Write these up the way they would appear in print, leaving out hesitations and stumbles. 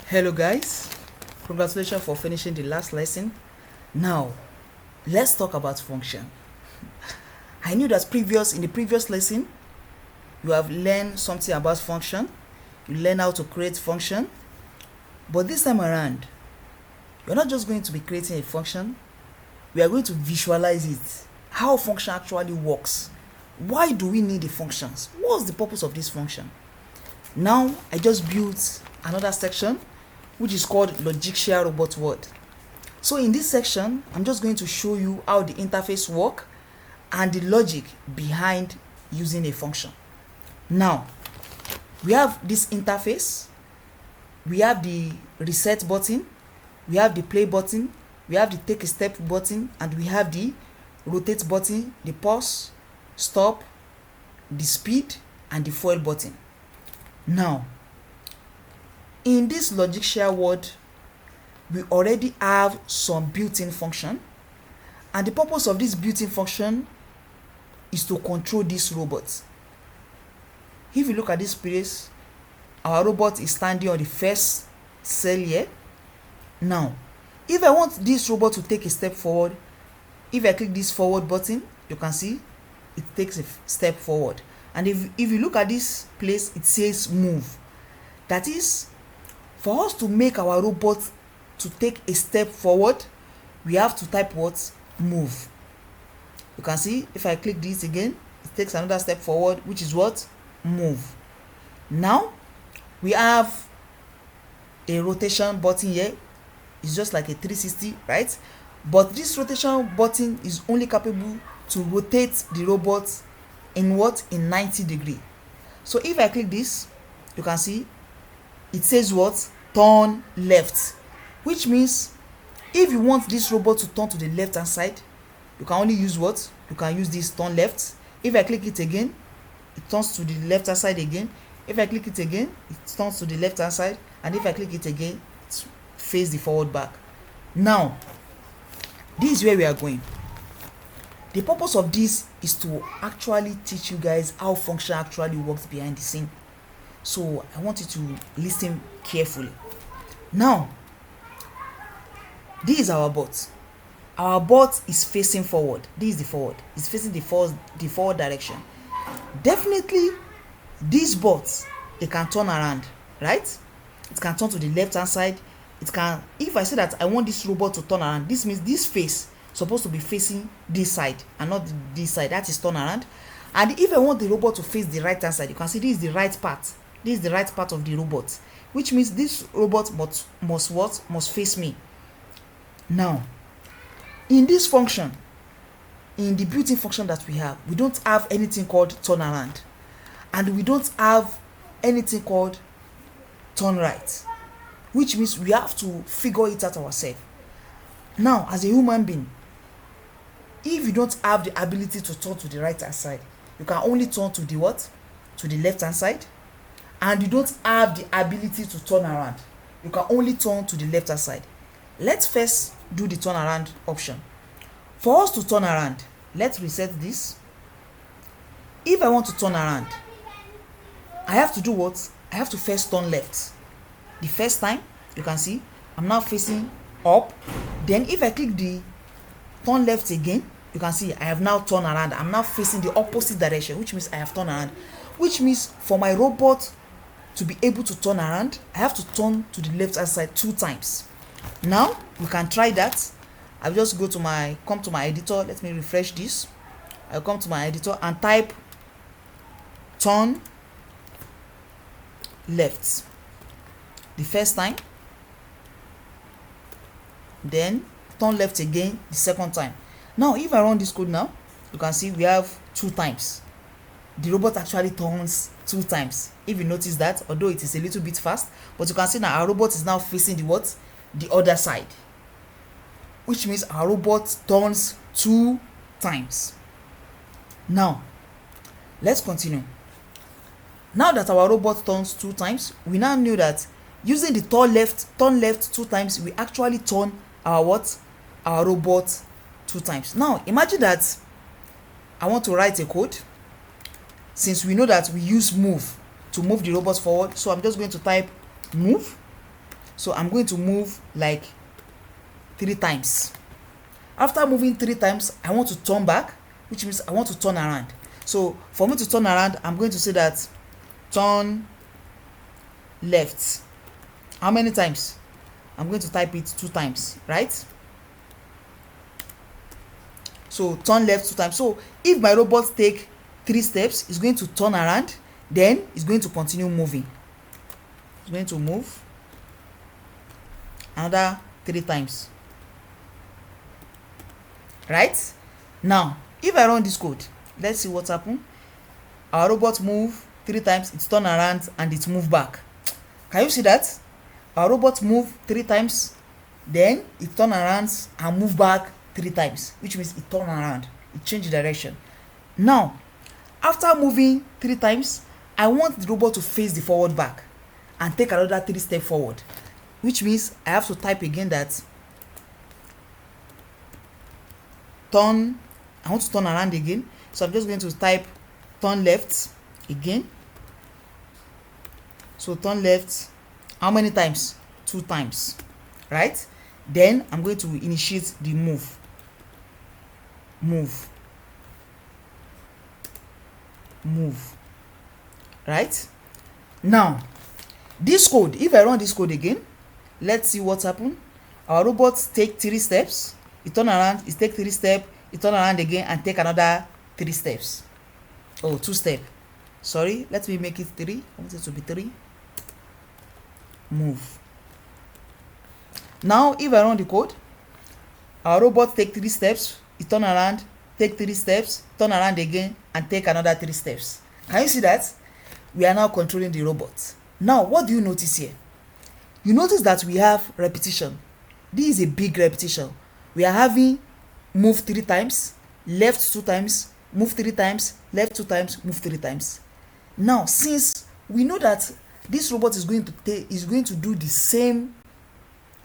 Hello guys, congratulations for finishing the last lesson. Now let's talk about function. I knew that in the previous lesson you have learned something about function. You learn how to create function, but this time around you're not just going to be creating a function, we are going to visualize it, how function actually works. Why do we need the functions? What's the purpose of this function? Now I just built another section which is called logixia robot word. So in this section I'm just going to show you how the interface work and the logic behind using a function. Now we have this interface, we have the reset button, we have the play button, we have the take a step button, and we have the rotate button, the pause, stop, the speed, and the foil button. Now in this logixia word we already have some built-in function, and the purpose of this built-in function is to control this robot. If you look at this place, our robot is standing on the first cell here. Now if I want this robot to take a step forward, if I click this forward button, you can see it takes a step forward. And if you look at this place, it says move. That is, for us to make our robot to take a step forward, we have to type what? Move. You can see if I click this again, it takes another step forward, which is what? Move. Now we have a rotation button here. It's just like a 360, right? But this rotation button is only capable to rotate the robot in what? In 90 degree. So if I click this, you can see it says what? Turn left, which means if you want this robot to turn to the left hand side, you can only use what? You can use this turn left. If I click it again, it turns to the left hand side again. If I click it again, it turns to the left hand side, and if I click it again, it faces the forward back. Now this is where we are going. The purpose of this is to actually teach you guys how function actually works behind the scene. So I want you to listen carefully. Now this is our bot. Our bot is facing forward. This is the forward. It's facing the forward direction. Definitely this bot, it can turn around, right? It can turn to the left hand side. It can, if I say that I want this robot to turn around, this means this face supposed to be facing this side and not this side. That is turn around. And if I want the robot to face the right hand side, you can see this is the right part. This is the right part of the robot, which means this robot must face me. Now in this function, in the built-in function that we have, we don't have anything called turn around, and we don't have anything called turn right, which means we have to figure it out ourselves. Now as a human being, if you don't have the ability to turn to the right hand side, you can only turn to the what? To the left hand side. And you don't have the ability to turn around, you can only turn to the left hand side. Let's first do the turn around option. For us to turn around, let's reset this. If I want to turn around, I have to do what? I have to first turn left. The first time, you can see I'm now facing up. Then if I click the turn left again, you can see I have now turned around. I'm now facing the opposite direction, which means I have turned around. Which means for my robot to be able to turn around, I have to turn to the left hand side 2 times. Now we can try that. I'll just come to my editor. Let me refresh this. I'll come to my editor and type turn left the first time, then turn left again the second time. Now if I run this code now, you can see we have 2 times. The robot actually turns 2 times. If you notice that, although it is a little bit fast, but you can see now our robot is now facing the what? The other side, which means our robot turns 2 times. Now let's continue. Now that our robot turns 2 times, we now know that using the turn left 2 times, we actually turn our what? Our robot 2 times. Now imagine that I want to write a code. Since we know that we use move to move the robot forward, so I'm just going to type move. So I'm going to move like 3 times. After moving 3 times, I want to turn back, which means I want to turn around. So for me to turn around, I'm going to say that turn left. How many times? I'm going to type it 2 times, right? So turn left 2 times. So if my robot take 3 steps, it's going to turn around, then it's going to continue moving. It's going to move another 3 times, right? Now if I run this code, let's see what happens. Our robot move 3 times, it's turn around and it move back. Can you see that? Our robot move 3 times, then it turn around and move back 3 times, which means it turn around, it change direction. Now after moving 3 times, I want the robot to face the forward back and take another 3 steps forward, which means I have to type again that turn. I want to turn around again, so I'm just going to type turn left again. So turn left how many times? 2 times, right? Then I'm going to initiate the move. Move, right? Now this code, if I run this code again, let's see what happened. Our robot take 3 steps, it turn around, it take 3 steps, it turn around again and take another 3 steps. Oh, 2 steps, sorry, let me make it 3. I want it to be 3. Move. Now if I run the code, our robot take 3 steps, it turn around, take 3 steps, turn around again and take another 3 steps. Can you see that? We are now controlling the robot. Now what do you notice here? You notice that we have repetition. This is a big repetition. We are having move 3 times, left 2 times, move 3 times, left 2 times, move 3 times. Now since we know that this robot is going to do the same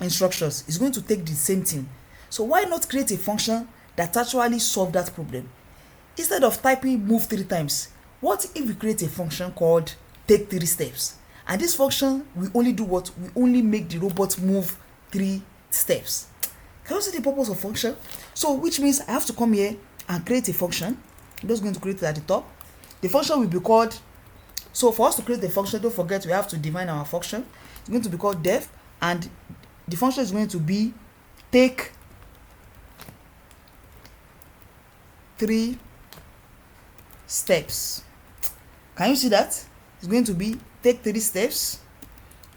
instructions, it's going to take the same thing, so why not create a function that actually solve that problem? Instead of typing move 3 times, what if we create a function called take 3 steps? And this function will only do what? We only make the robot move 3 steps. Can you see the purpose of function? So which means I have to come here and create a function. I'm just going to create it at the top. The function will be called, so for us to create the function, don't forget we have to define our function. It's going to be called def, and the function is going to be take 3 steps. Can you see that? It's going to be take 3 steps.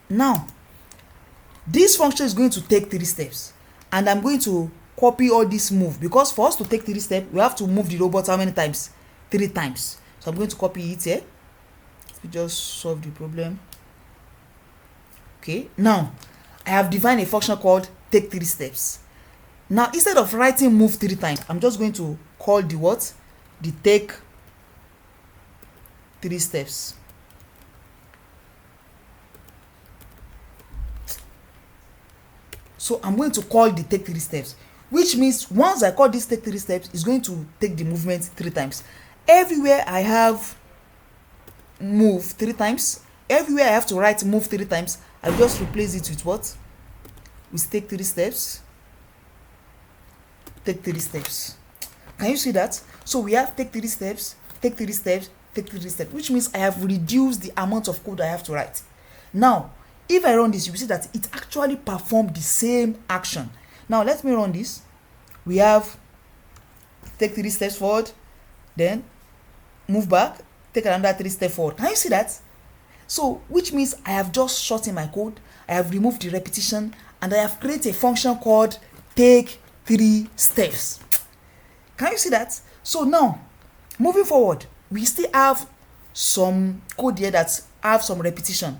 Now this function is going to take 3 steps, and I'm going to copy all this move, because for us to take 3 steps we have to move the robot how many times? 3 times. So I'm going to copy it here. We just solve the problem. Okay, now I have defined a function called take 3 steps. Now instead of writing move 3 times, I'm just going to call the what? The take 3 steps. So I'm going to call the take 3 steps, which means once I call this take 3 steps, it's going to take the movement 3 times. Everywhere I have move 3 times, everywhere I have to write move 3 times, I just replace it with what? With take 3 steps. Take 3 steps. Can you see that? So we have take 3 steps, take 3 steps, take 3 steps, which means I have reduced the amount of code I have to write. Now if I run this, you will see that it actually performed the same action. Now let me run this. We have take 3 steps forward, then move back, take another 3 steps forward. Can you see that? So which means I have just shortened my code, I have removed the repetition, and I have created a function called take 3 steps. Can you see that? So now moving forward, we still have some code here that have some repetition,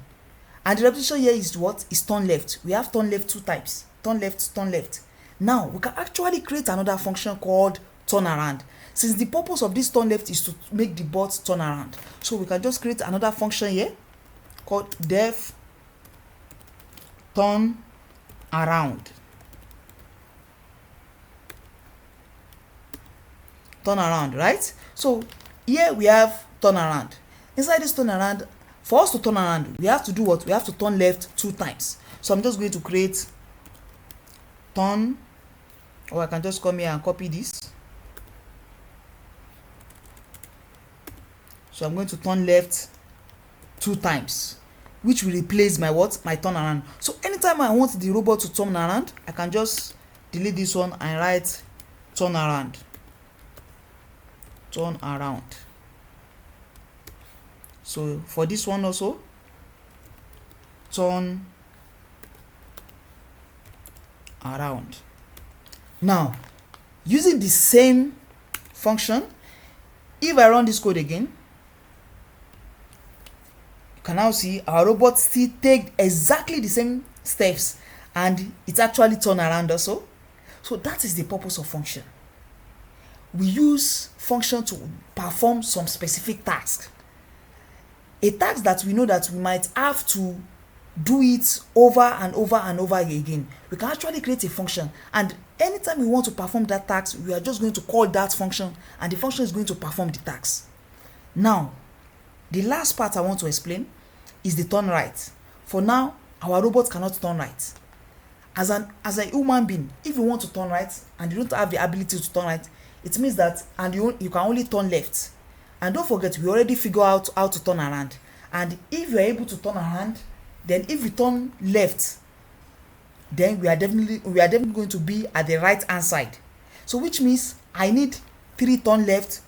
and the repetition here is what? Is turn left. We have turn left 2 times, turn left, turn left. Now we can actually create another function called turn around, since the purpose of this turn left is to make the bot turn around. So we can just create another function here called def turn around. Turn around, right? So here we have turn around. Inside this turn around, For us to turn around, we have to do what? We have to turn left 2 times. So I'm just going to create turn, or I can just come here and copy this. So I'm going to turn left 2 times, which will replace my what? My turn around. So anytime I want the robot to turn around, I can just delete this one and write turn around. Turn around. So for this one also, turn around. Now, using the same function, if I run this code again, you can now see our robot still take exactly the same steps and it actually turn around also. So that is the purpose of function. We use function to perform some specific task. A task that we know that we might have to do it over and over and over again. We can actually create a function, and anytime we want to perform that task, we are just going to call that function and the function is going to perform the task. Now, the last part I want to explain is the turn right. For now, our robot cannot turn right. As a human being, if you want to turn right and you don't have the ability to turn right, it means that you can only turn left. And don't forget, we already figure out how to turn around. And if you are able to turn around, then if we turn left, then we are definitely going to be at the right hand side. So which means I need 3 turn left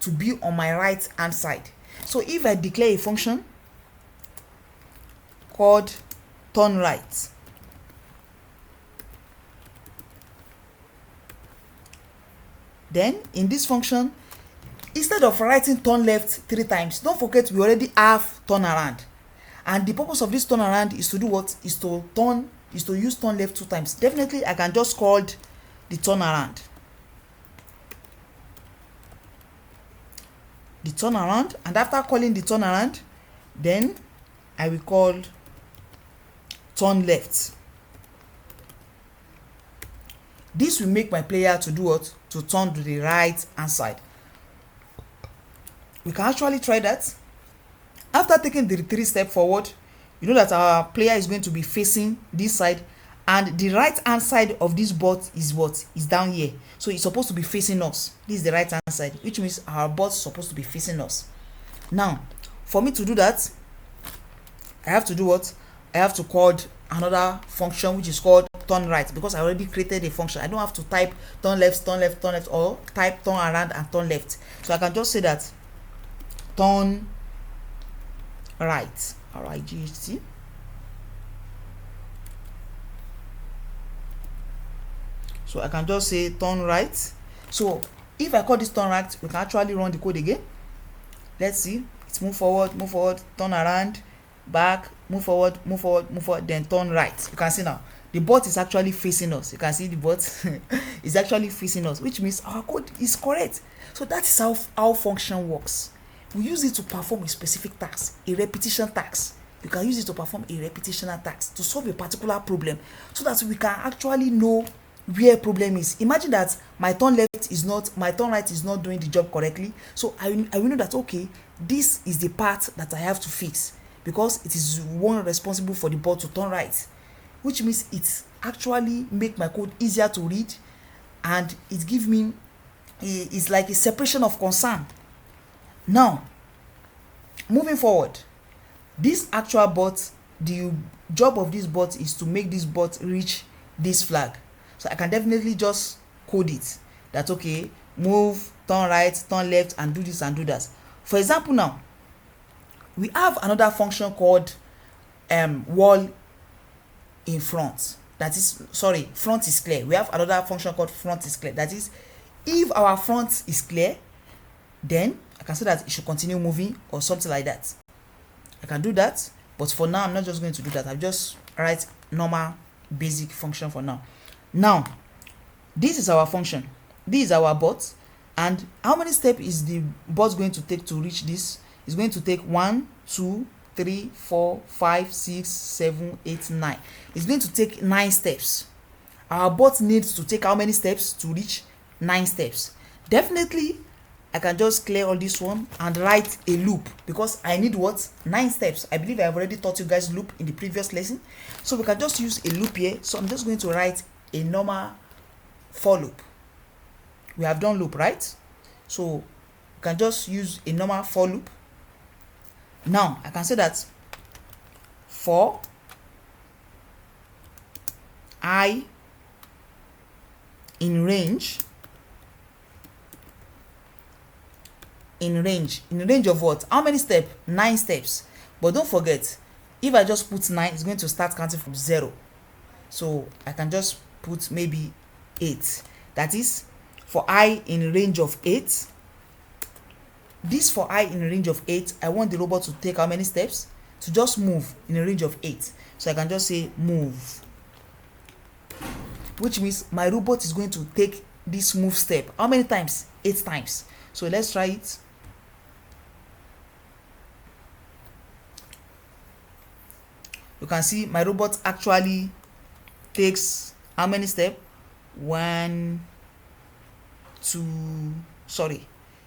to be on my right hand side. So if I declare a function called turn right, then in this function, instead of writing turn left 3 times, don't forget we already have turn around. And the purpose of this turn around is to do what? Is to use turn left 2 times. Definitely I can just call the turn around. The turn around, and after calling the turn around, then I will call turn left. This will make my player to do what? To turn to the right hand side. We can actually try that. After taking the 3 steps forward, you know that our player is going to be facing this side, and the right hand side of this bot is what? Is down here. So it's supposed to be facing us. This is the right hand side, which means our bot is supposed to be facing us. Now, for me to do that, I have to do what? I have to call another function which is called turn right, because I already created a function. I don't have to type turn left, turn left, turn left, or type turn around and turn left. So I can just say that turn right, RIGHT. So I can just say turn right. So if I call this turn right, we can actually run the code again. Let's see. It's move forward, turn around, back, move forward, then turn right. You can see now the bot is actually facing us. You can see the bot is actually facing us, which means our code is correct. So that is how function works. We use it to perform a specific task, a repetition task. You can use it to perform a repetitional task to solve a particular problem, so that we can actually know where problem is. Imagine that my turn right is not doing the job correctly. So I will know that, okay, this is the part that I have to fix, because it is one responsible for the bot to turn right, which means it actually make my code easier to read, and it gives me it's like a separation of concern. Now, moving forward, this actual bot, the job of this bot is to make this bot reach this flag. So I can definitely just code it that, okay, move, turn right, turn left, and do this and do that. For example, now we have another function called wall in front. That is, sorry, front is clear. We have another function called front is clear. That is, if our front is clear, then I can say that it should continue moving or something like that. I can do that, but for now I'm not just going to do that. I'll just write normal basic function for now. Now, this is our function. This is our bot. And how many steps is the bot going to take to reach this? It's going to take 1, 2, 3, 4, 5, 6, 7, 8, 9. It's going to take 9 steps. Our bot needs to take how many steps to reach 9 steps? Definitely, I can just clear all this one and write a loop, because I need what? 9 steps. I believe I have already taught you guys loop in the previous lesson. So we can just use a loop here. So I'm just going to write a normal for loop. We have done loop, right? So we can just use a normal for loop. Now I can say that for I in range of what? How many steps? 9 steps. But don't forget, if I just put 9, it's going to start counting from 0. So I can just put maybe 8. That is for I in range of 8. This for I in a range of 8, I want the robot to take how many steps? To just move in a range of 8. So I can just say move, which means my robot is going to take this move step how many times? 8 times. So let's try it. You can see my robot actually takes how many steps? 1, 2, sorry,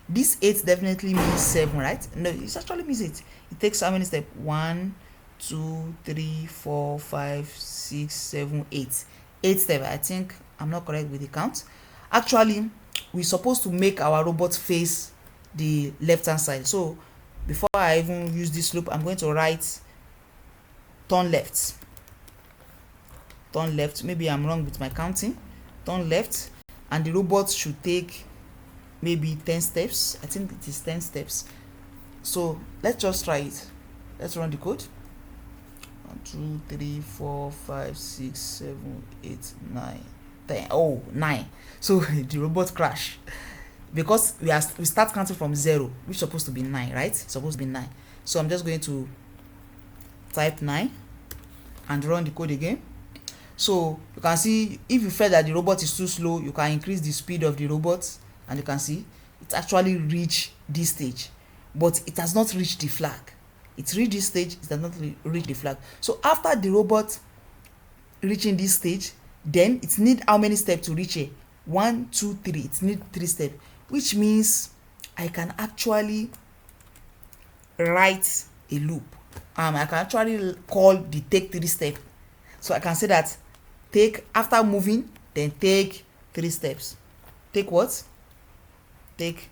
this 8 definitely means 7, right? No, it actually means 8. It takes how many steps? 1, 2, 3, 4, 5, 6, 7, 8. 8 steps. I think I'm not correct with the count. Actually, we're supposed to make our robot face the left hand side. So before I even use this loop, I'm going to write turn left. Turn left. Maybe I'm wrong with my counting. Turn left, and the robot should take maybe 10 steps. I think it is 10 steps. So let's just try it. Let's run the code. 1, 2, 3, 4, 5, 6, 7, 8, 9, 10. Oh, 9. So the robot crash, because we start counting from 0, which is supposed to be 9, right? It's supposed to be 9. So I'm just going to type 9 and run the code again. So you can see, if you feel that the robot is too slow, you can increase the speed of the robot, and you can see it actually reached this stage, but it has not reached the flag. It reached this stage, it has not reached the flag. So after the robot reaching this stage, then it need how many steps to reach here? 1, 2, 3. It need 3 steps, which means I can actually write a loop. I can actually call the take 3 step. So I can say that take, after moving, then take 3 steps. Take what? Take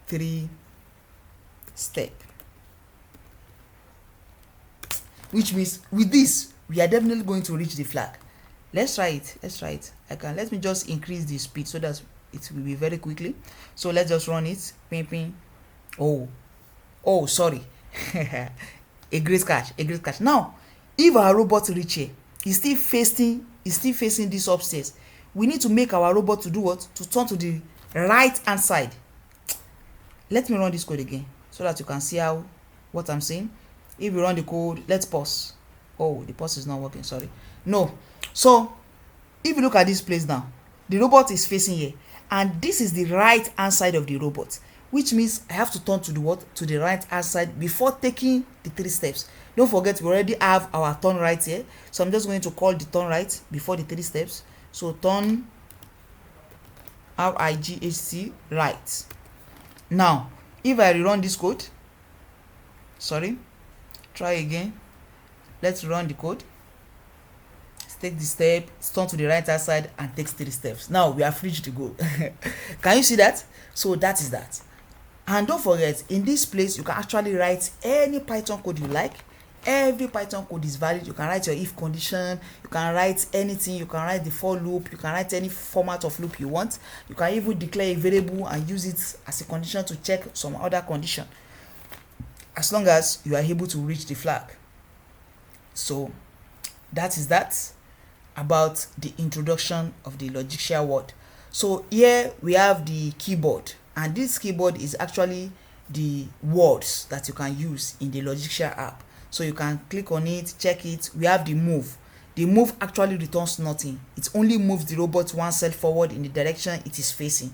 3 steps. Which means with this, we are definitely going to reach the flag. Let's try it. Let me just increase the speed so that it will be very quickly. So let's just run it. Ping, ping. Oh, sorry. a great catch. Now, if our robot reach here, is still facing this upstairs, we need to make our robot to do what? To turn to the right hand side. Let me run this code again so that you can see what I'm saying. If we run the code, let's pause. Oh, the pause is not working, sorry. No. So if you look at this place now, the robot is facing here, and this is the right hand side of the robot, which means I have to turn to the what? To the right hand side before taking the 3 steps. Don't forget, we already have our turn right here, so I'm just going to call the turn right before the 3 steps. So turn RIGHT right. Now if I rerun this code, sorry, try again. Let's run the code. Take the step, turn to the right hand side, and takes 3 steps. Now we have reached the goal. Can you see that? So that is that. And don't forget, in this place you can actually write any Python code you like. Every Python code is valid. You can write your if condition, you can write anything, you can write the for loop, you can write any format of loop you want. You can even declare a variable and use it as a condition to check some other condition, as long as you are able to reach the flag. So that is that about the introduction of the logixia word. So here we have the keyboard, and this keyboard is actually the words that you can use in the logixia app. So you can click on it, check it. We have the move. The move actually returns nothing. It only moves the robot 1 cell forward in the direction it is facing.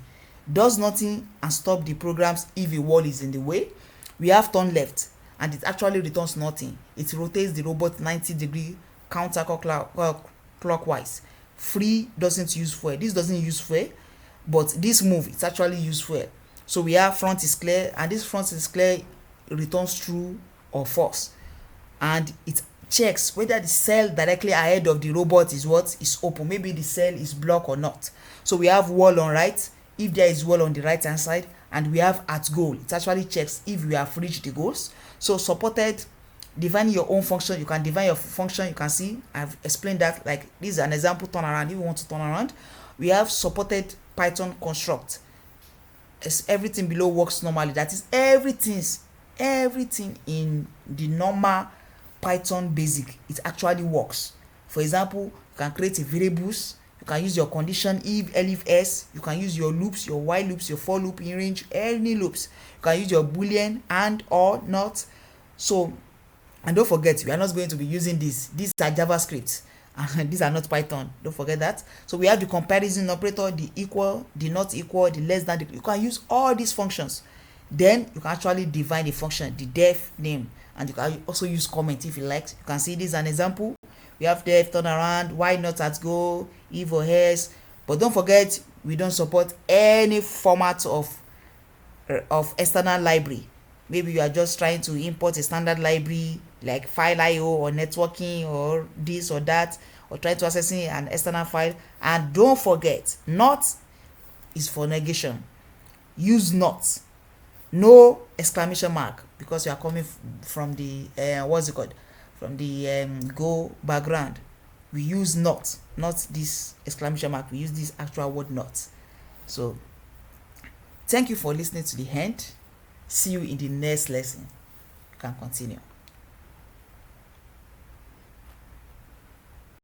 Does nothing and stop the programs if a wall is in the way. We have turn left, and it actually returns nothing. It rotates the robot 90-degree counterclockwise. Free doesn't use fuel. This doesn't use fuel. but this move it's actually useful. So we have front is clear, and this front is clear returns true or false, and it checks whether the cell directly ahead of the robot is open, maybe the cell is blocked or not. So we have wall on right, if there is wall on the right hand side, and we have at goal, it actually checks if we have reached the goals. So supported defining your own function, you can define your function. You can see I've explained that, like this is an example turnaround. If you want to turn around, we have supported Python construct. As everything below works normally, that is everything in the normal Python basic, it actually works. For example, you can create a variables, you can use your condition if, elif, else, you can use your loops, your while loops, your for loop, in range, any loops. You can use your boolean and or not. So, and don't forget, we are not going to be using these are JavaScript and these are not Python, don't forget that. So we have the comparison operator, the equal, the not equal, the less than. You can use all these functions. Then you can actually define the function, the def name, and you can also use comment if you like. You can see this is an example. We have def, turnaround, why not at go, if or else. But don't forget, we don't support any format of external library. Maybe you are just trying to import a standard library like file IO or networking or this or that, or try to accessing an external file. And don't forget, not is for negation. Use not, no exclamation mark, because you are coming from the what's it called, from the Go background. We use not this exclamation mark, we use this actual word not. So thank you for listening to the end. See you in the next lesson. You can continue.